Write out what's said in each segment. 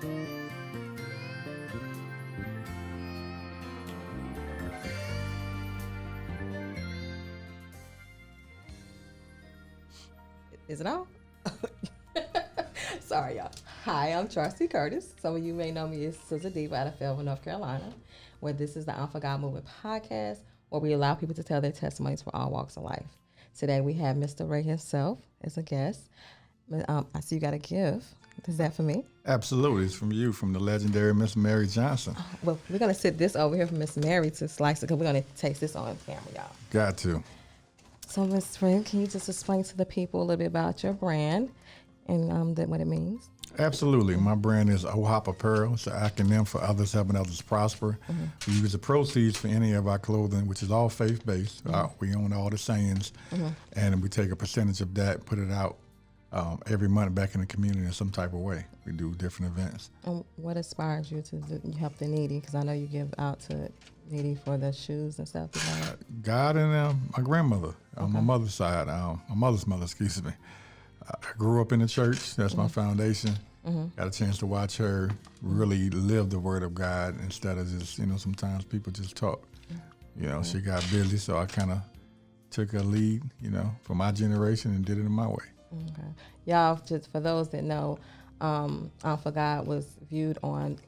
Is it on? Sorry, y'all. Hi, I'm Tracy Curtis. Some of you may know me as Sister Diva out of Fayetteville, North Carolina, where this is the IM4GOD Movement podcast, where we allow people to tell their testimonies for all walks of life. Today we have Mr. Ray himself as a guest. I see you got a gift. Is that for me? Absolutely. It's from you, from the legendary Miss Mary Johnson. Well, we're going to sit this over here for Miss Mary to slice it because we're going to taste this on camera, y'all. Got to. So, Ms. Ray, can you just explain to the people a little bit about your brand and what it means? Absolutely. My brand is OHOP Apparel. It's an acronym for Others Helping Others Prosper. We use the proceeds for any of our clothing, which is all faith-based. We own all the sayings, and we take a percentage of that, put it out every month back in the community in some type of way. We do different events. And what inspires you to help the needy? Because I know you give out to needy for the shoes and stuff. God and my grandmother on my mother's side, my mother's mother, excuse me. I grew up in the church. That's my foundation. Got a chance to watch her really live the word of God instead of just, sometimes people just talk. She got busy, so I kind of took a lead, for my generation and did it in my way. Okay. Y'all, just for those that know, IM4GOD was viewed on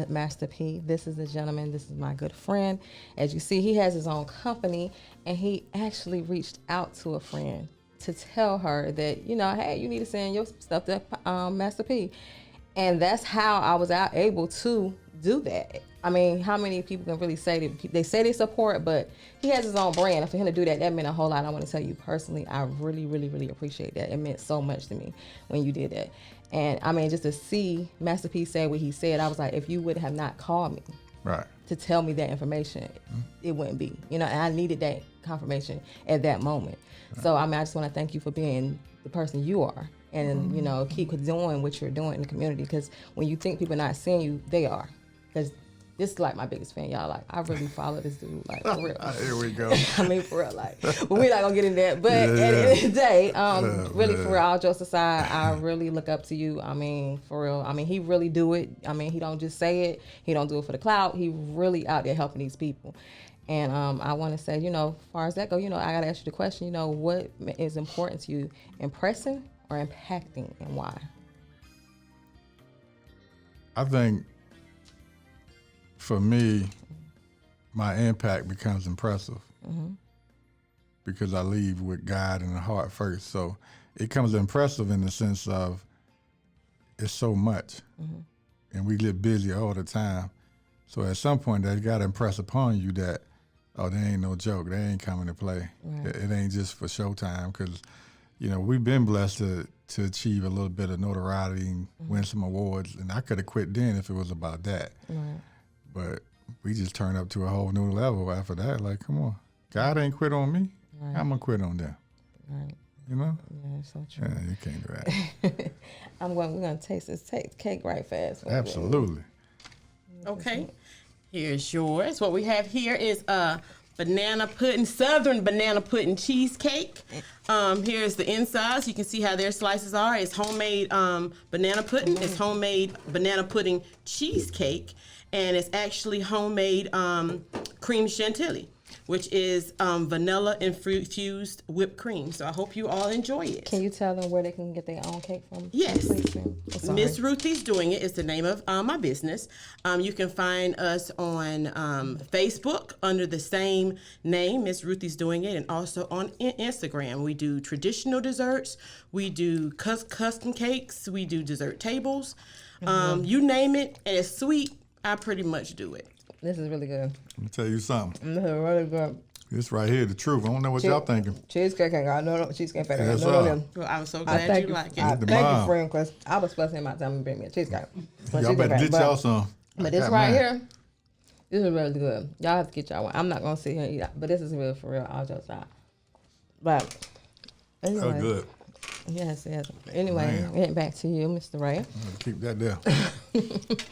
Master P. This is a gentleman. This is my good friend. As you see, he has his own company, and he actually reached out to a friend to tell her that, hey, you need to send your stuff to Master P. And that's how I was able to do that. I mean, how many people can really say that they say they support, but he has his own brand. And for him to do that, that meant a whole lot. I want to tell you personally, I really, really, really appreciate that. It meant so much to me when you did that. And I mean, just to see Master P say what he said, I was like, if you would have not called me to tell me that information, it wouldn't be. And I needed that confirmation at that moment. So, I mean, I just want to thank you for being the person you are and, keep doing what you're doing in the community, because when you think people are not seeing you, they are. Because this is like my biggest fan, y'all. Like, I really follow this dude, like, for real. Here we go. I mean, for real, like, but we're not going to get into that. But at the end of the day, really, for real, all jokes aside, I really look up to you. I mean, for real. I mean, he really do it. I mean, he don't just say it. He don't do it for the clout. He really out there helping these people. And I want to say, as far as that go, I got to ask you the question, what is important to you, impressing or impacting, and why? I think for me, my impact becomes impressive because I leave with God in the heart first. So it comes impressive in the sense of it's so much, and we live busy all the time. So at some point, they got to impress upon you that, oh, they ain't no joke. They ain't coming to play. Right. It ain't just for showtime, because, we've been blessed to achieve a little bit of notoriety and win some awards, and I could have quit then if it was about that. Right. But we just turned up to a whole new level after that. Like, come on. God ain't quit on me. Right. I'm going to quit on them. Right. Yeah, it's so true. Yeah, you can't do that. we're going to taste this cake right fast. Absolutely. Okay. Here's yours. What we have here is banana pudding, southern banana pudding cheesecake. Here's the insides. You can see how their slices are. It's homemade banana pudding. It's homemade banana pudding cheesecake. And it's actually homemade cream chantilly, which is vanilla infused whipped cream. So I hope you all enjoy it. Can you tell them where they can get their own cake from? Yes. Miss Ruthie's Doing It is the name of my business. You can find us on Facebook under the same name, Miss Ruthie's Doing It, and also on Instagram. We do traditional desserts. We do custom cakes. We do dessert tables. You name it, and it's sweet, I pretty much do it. This is really good. Let me tell you something. This is really good. This right here, the truth. I don't know what y'all thinking. Cheesecake ain't got no cheesecake. Yes, well, I'm so glad you like it. Thank you, friend, because I was fussing my time to bring me a cheesecake. Y'all better get y'all some. But this right here, this is really good. Y'all have to get y'all one. I'm not going to sit here and eat it, but this is real for real, all jokes aside. But anyway. That's good. Yes. Anyway, getting back to you, Mr. Ray. Keep that there.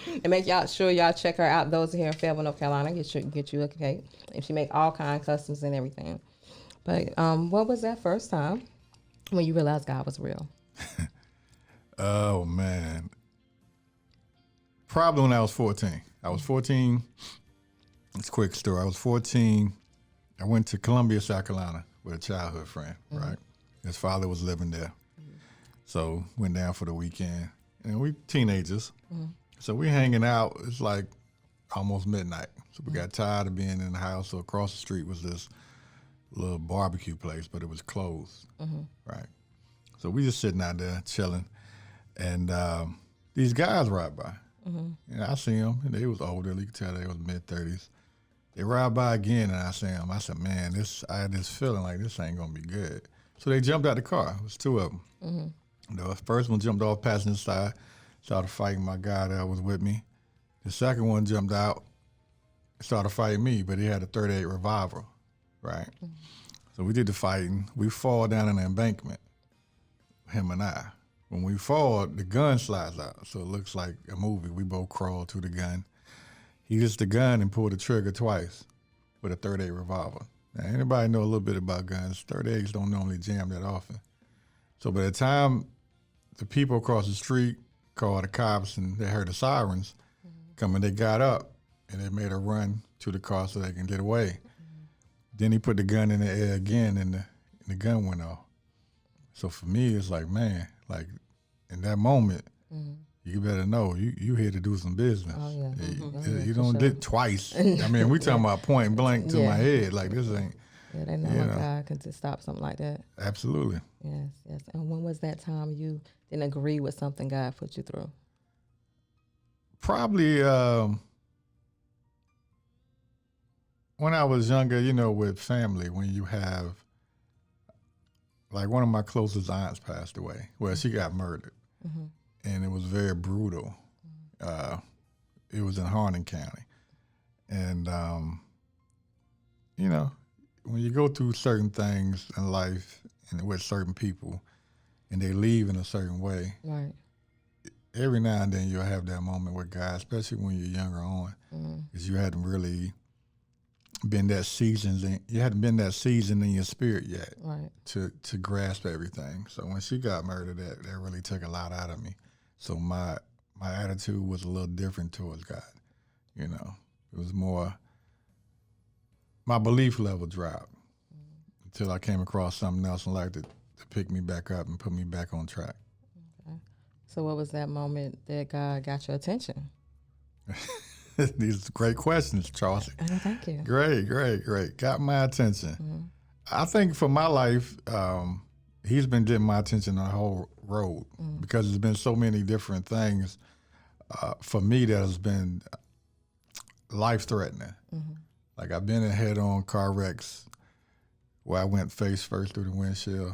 And make sure y'all check her out. Those here in Fayetteville, North Carolina, get you a cake. And she make all kind of customs and everything. But what was that first time when you realized God was real? Oh man, Probably when I was 14. I was 14. It's a quick story. I was 14. I went to Columbia, South Carolina with a childhood friend, right? His father was living there. So went down for the weekend. And we teenagers. So we hanging out. It's like almost midnight. So we got tired of being in the house. So across the street was this little barbecue place, but it was closed, right? So we just sitting out there chilling. And these guys ride by. And I see them, and they was older. You could tell they was mid-30s. They ride by again, and I see them. I said, man, I had this feeling like this ain't going to be good. So they jumped out the car. It was two of them. The first one jumped off passenger side, started fighting my guy that was with me. The second one jumped out, started fighting me, but he had a .38 revolver, right? So we did the fighting. We fall down in the embankment, him and I. When we fall, the gun slides out, so it looks like a movie. We both crawl to the gun. He hits the gun and pulled the trigger twice with a .38 revolver. Now, anybody know a little bit about guns? .38s don't normally jam that often. So by the time the people across the street called the cops and they heard the sirens coming, they got up and they made a run to the car so they can get away. Then he put the gun in the air again, and the gun went off. So for me, it's like, man, like in that moment, you better know you here to do some business. Oh, yeah. You don't sure. did it twice. I mean, we talking about point blank to my head. Like this ain't. Yeah, they know God can just stop something like that. Absolutely. Yes, yes. And when was that time you didn't agree with something God put you through? Probably when I was younger, with family, when you have, like one of my closest aunts passed away. Well, she got murdered, and it was very brutal. It was in Harnett County. And, when you go through certain things in life and with certain people and they leave in a certain way, Right. every now and then you'll have that moment with God, especially when you're younger on, because you hadn't really been that seasoned. You hadn't been that seasoned in your spirit yet, Right. to grasp everything. So when she got murdered, that really took a lot out of me. So my attitude was a little different towards God. It was more, my belief level dropped until I came across something else and like to pick me back up and put me back on track. Okay. So what was that moment that God got your attention? These are great questions, Chauncey. Thank you. Great. Got my attention. I think for my life, he's been getting my attention the whole road because there's been so many different things for me that has been life-threatening. Like I've been in head-on car wrecks where I went face first through the windshield,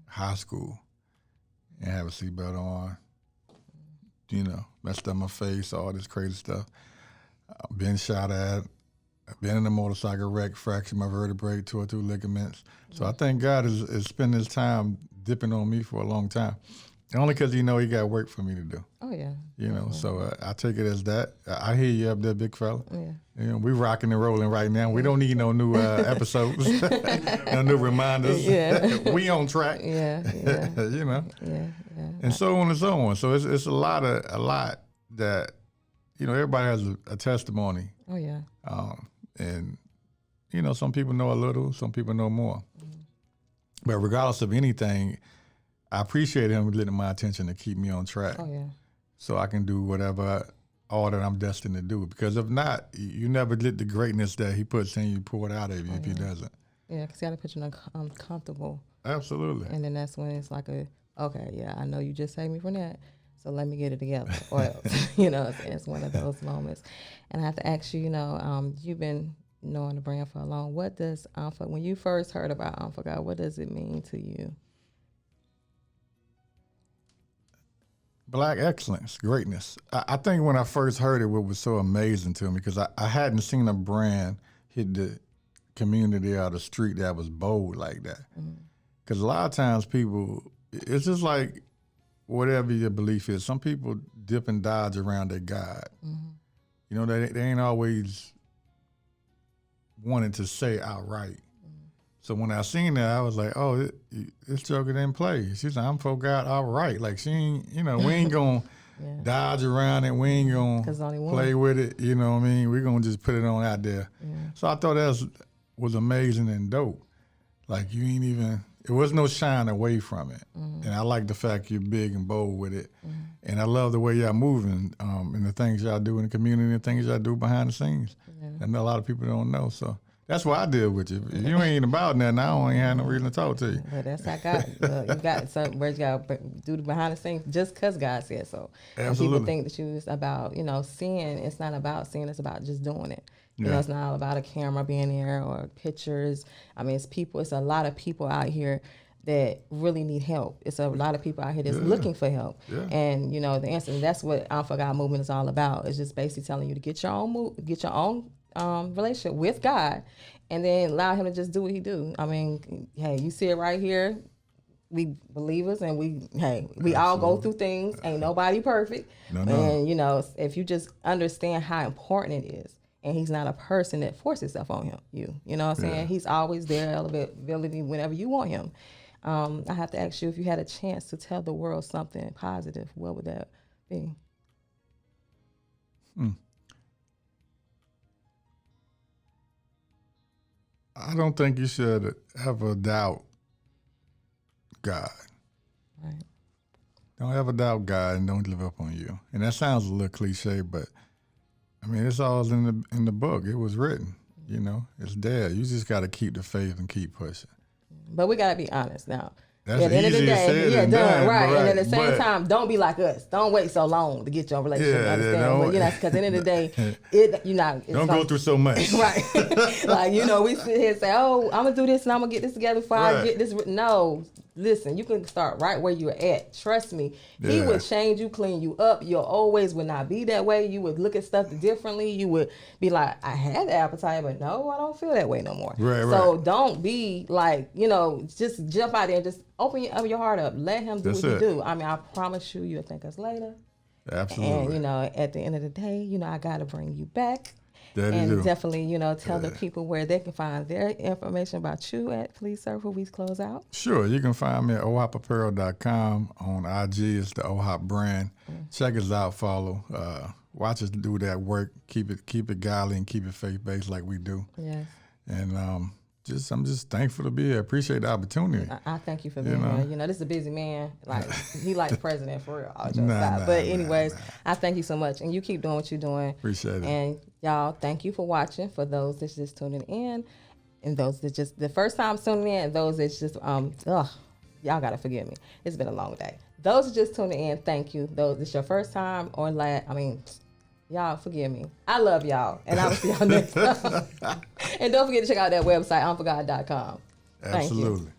high school, and have a seatbelt on, messed up my face, all this crazy stuff. Been shot at, been in a motorcycle wreck, fractured my vertebrae, tore two ligaments. So I think God is spending his time dipping on me for a long time. Only because he got work for me to do. Oh, yeah. So I take it as that. I hear you up there, big fella. Yeah. We rocking and rolling right now. We don't need no new episodes, no new reminders. Yeah. We on track. Yeah. Yeah. And so on and so on. So it's a lot that, everybody has a testimony. Oh, yeah. And, some people know a little, some people know more. But regardless of anything, I appreciate him letting my attention to keep me on track. Oh, yeah. So I can do all that I'm destined to do. Because if not, you never get the greatness that he puts in you, pour it out of you if he doesn't. Yeah, because he got to put you uncomfortable. Absolutely. And then that's when it's like okay, yeah, I know you just saved me from that, so let me get it together. Or else, it's one of those moments. And I have to ask you, you've been knowing the brand for a long. What does when you first heard about IM4GOD, what does it mean to you? Black excellence, greatness. I think when I first heard it, what was so amazing to me, because I hadn't seen a brand hit the community or the street that was bold like that. Because a lot of times people, it's just like whatever your belief is, some people dip and dodge around their God. They ain't always wanting to say outright. So when I seen that, I was like, oh, this joker didn't play. She's like, IM4GOD outright. Like she ain't, we ain't gonna dodge around it. We ain't gonna 'Cause only one. play with it. You know what I mean? We're gonna just put it on out there. So I thought that was amazing and dope. Like you ain't even. It was no shying away from it. And I like the fact you're big and bold with it. And I love the way y'all moving and the things y'all do in the community and the things y'all do behind the scenes. And a lot of people don't know. So that's why I deal with you. If you ain't about nothing, I don't have no reason to talk to you. But that's how God, you got some where you got to do the behind the scenes just because God said so. And Absolutely. people think that you just about, seeing. It's not about seeing, it's about just doing it. You know, it's not all about a camera being there or pictures. I mean, it's a lot of people out here that really need help. It's a lot of people out here that's looking for help. And, the answer, that's what IM4GOD movement is all about. It's just basically telling you to get your own relationship with God and then allow him to just do what he do. I mean, hey, you see it right here. We believers and we all go through things. Ain't nobody perfect. No. And, if you just understand how important it is. And he's not a person that forces himself on you. You know what I'm saying? He's always there, availability whenever you want him. I have to ask you, if you had a chance to tell the world something positive, what would that be? I don't think you should ever doubt God. Right. Don't ever doubt God and don't give up on you. And that sounds a little cliche, but I mean, it's all in the book. It was written, it's there. You just got to keep the faith and keep pushing. But we got to be honest now. That's at the end of the easier day, said than done, right. And at the same but- time, don't be like us. Don't wait so long to get your relationship. Understand? But because at the end of the day, don't go through so much. Right. Like, we sit here and say, oh, I'm going to do this and I'm going to get this together before I get this. No, listen, you can start right where you're at. Trust me. He would change you, clean you up. Your old ways would not be that way. You would look at stuff differently. You would be like, I had the appetite, but no, I don't feel that way no more. So don't be like, just jump out there and just open your heart up. Let him do what he do. I mean, I promise you'll thank us later. Absolutely. And, at the end of the day, I got to bring you back. And definitely, tell the people where they can find their information about you at. Please, sir, before we close out. Sure. You can find me at ohopapparel.com. On IG, it's the OHOP brand. Check us out, follow. Watch us do that work. Keep it godly and keep it faith-based like we do. Yes. And I'm just thankful to be here. Appreciate the opportunity. I thank you for being here. This is a busy man. Like, he like the president for real. But anyways, I thank you so much. And you keep doing what you're doing. Appreciate it. And y'all, thank you for watching. For those that's just tuning in, and those that just the first time tuning in, and those that's just y'all gotta forgive me. It's been a long day. Those that just tuning in, thank you. Those it's your first time or y'all forgive me. I love y'all, and I will see y'all next time. And don't forget to check out that website, IM4GOD.com. Absolutely. Thank you.